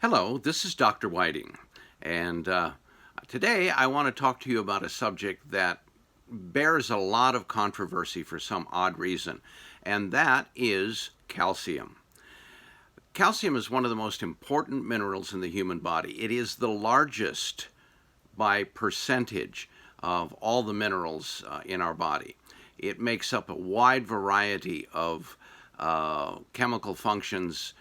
Hello, this is Dr. Whiting, and today I want to talk to you about a subject that bears a lot of controversy for some odd reason, and that is calcium. Calcium is one of the most important minerals in the human body. It is the largest by percentage of all the minerals in our body. It makes up a wide variety of chemical functions,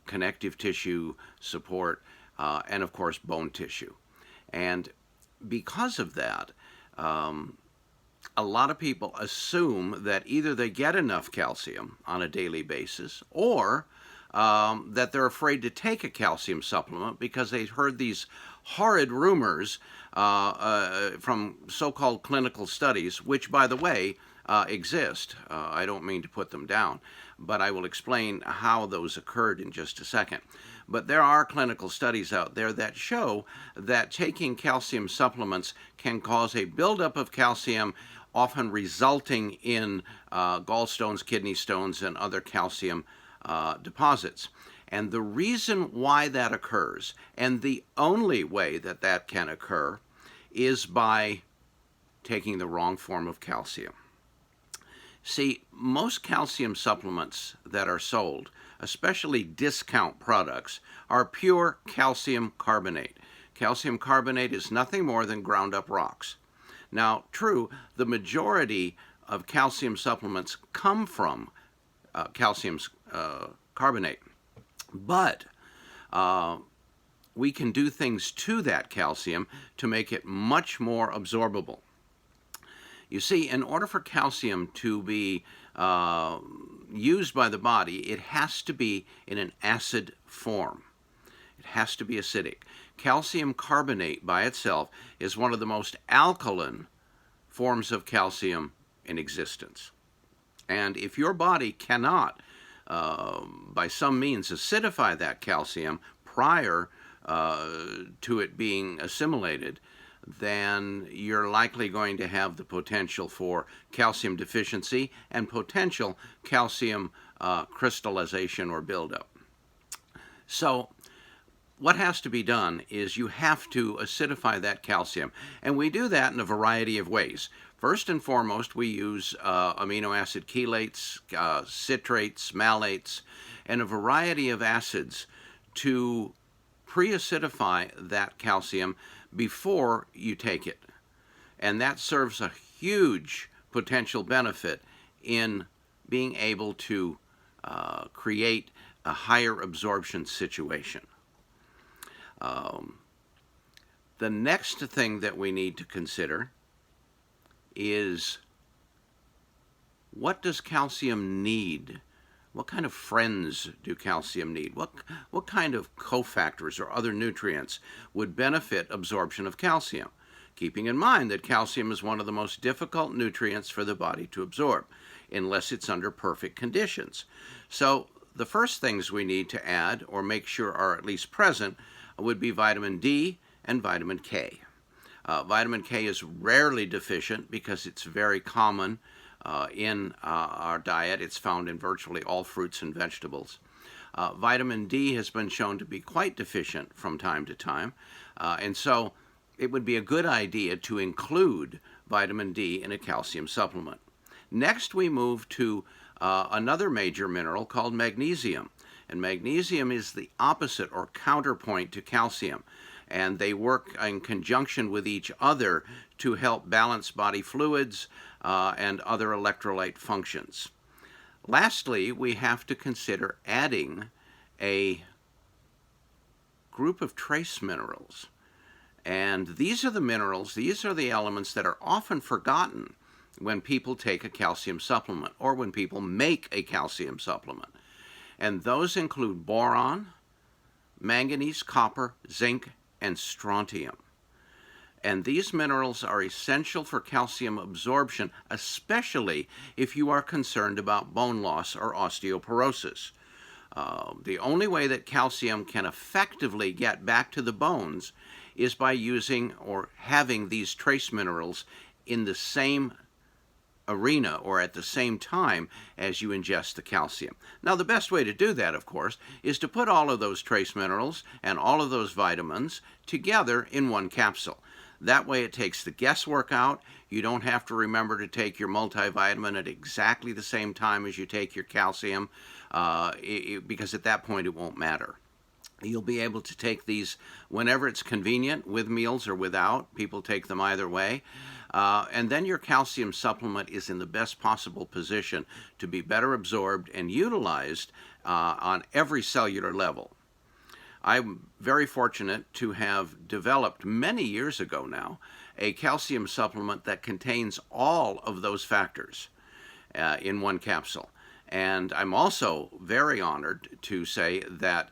connective tissue support, and of course bone tissue. And because of that, a lot of people assume that either they get enough calcium on a daily basis or that they're afraid to take a calcium supplement because they heard these horrid rumors from so-called clinical studies, which, by the way, exist. I don't mean to put them down, but I will explain how those occurred in just a second. But there are clinical studies out there that show that taking calcium supplements can cause a buildup of calcium, often resulting in gallstones, kidney stones, and other calcium deposits. And the reason why that occurs, and the only way that that can occur, is by taking the wrong form of calcium. See, most calcium supplements that are sold, especially discount products, are pure calcium carbonate. Calcium carbonate is nothing more than ground up rocks. Now, true, the majority of calcium supplements come from calcium carbonate, but we can do things to that calcium to make it much more absorbable. You see, in order for calcium to be used by the body, it has to be in an acid form. It has to be acidic. Calcium carbonate by itself is one of the most alkaline forms of calcium in existence. And if your body cannot, by some means, acidify that calcium prior to it being assimilated, then you're likely going to have the potential for calcium deficiency and potential calcium crystallization or buildup. So what has to be done is you have to acidify that calcium, and we do that in a variety of ways. First and foremost, we use amino acid chelates, citrates, malates, and a variety of acids to pre-acidify that calcium before you take it. And that serves a huge potential benefit in being able to create a higher absorption situation. The next thing that we need to consider is, what does calcium need? What kind of friends do calcium need? What kind of cofactors or other nutrients would benefit absorption of calcium? Keeping in mind that calcium is one of the most difficult nutrients for the body to absorb, unless it's under perfect conditions. So the first things we need to add or make sure are at least present would be vitamin D and vitamin K. Vitamin K is rarely deficient because it's very common in our diet. It's found in virtually all fruits and vegetables. Vitamin D has been shown to be quite deficient from time to time, and so it would be a good idea to include vitamin D in a calcium supplement. Next, we move to another major mineral called magnesium. And magnesium is the opposite or counterpoint to calcium. And they work in conjunction with each other to help balance body fluids and other electrolyte functions. Lastly, we have to consider adding a group of trace minerals. And these are the minerals, these are the elements that are often forgotten when people take a calcium supplement or when people make a calcium supplement. And those include boron, manganese, copper, zinc, and strontium. And these minerals are essential for calcium absorption, especially if you are concerned about bone loss or osteoporosis. The only way that calcium can effectively get back to the bones is by using or having these trace minerals in the same arena or at the same time as you ingest the calcium. Now, the best way to do that, of course, is to put all of those trace minerals and all of those vitamins together in one capsule. That way it takes the guesswork out. You don't have to remember to take your multivitamin at exactly the same time as you take your calcium, because at that point it won't matter. You'll be able to take these whenever it's convenient, with meals or without. People take them either way. And then your calcium supplement is in the best possible position to be better absorbed and utilized on every cellular level. I'm very fortunate to have developed many years ago now a calcium supplement that contains all of those factors in one capsule. And I'm also very honored to say that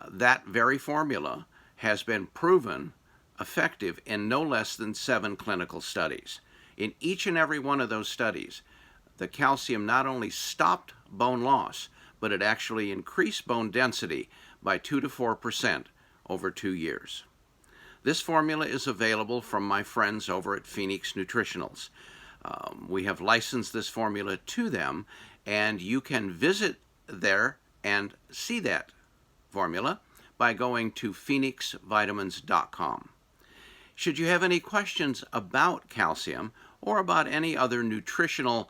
that very formula has been proven effective in no less than 7 clinical studies. In each and every one of those studies, the calcium not only stopped bone loss, but it actually increased bone density by 2 to 4% over 2 years. This formula is available from my friends over at Phoenix Nutritionals. We have licensed this formula to them, and you can visit there and see that formula by going to phoenixvitamins.com. Should you have any questions about calcium or about any other nutritional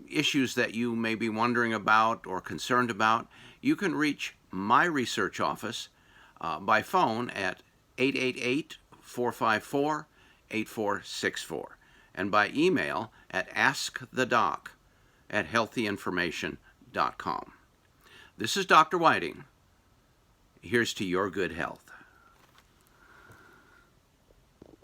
issues that you may be wondering about or concerned about, you can reach my research office by phone at 888-454-8464 and by email at askthedoc@healthyinformation.com. This is Dr. Whiting. Here's to your good health.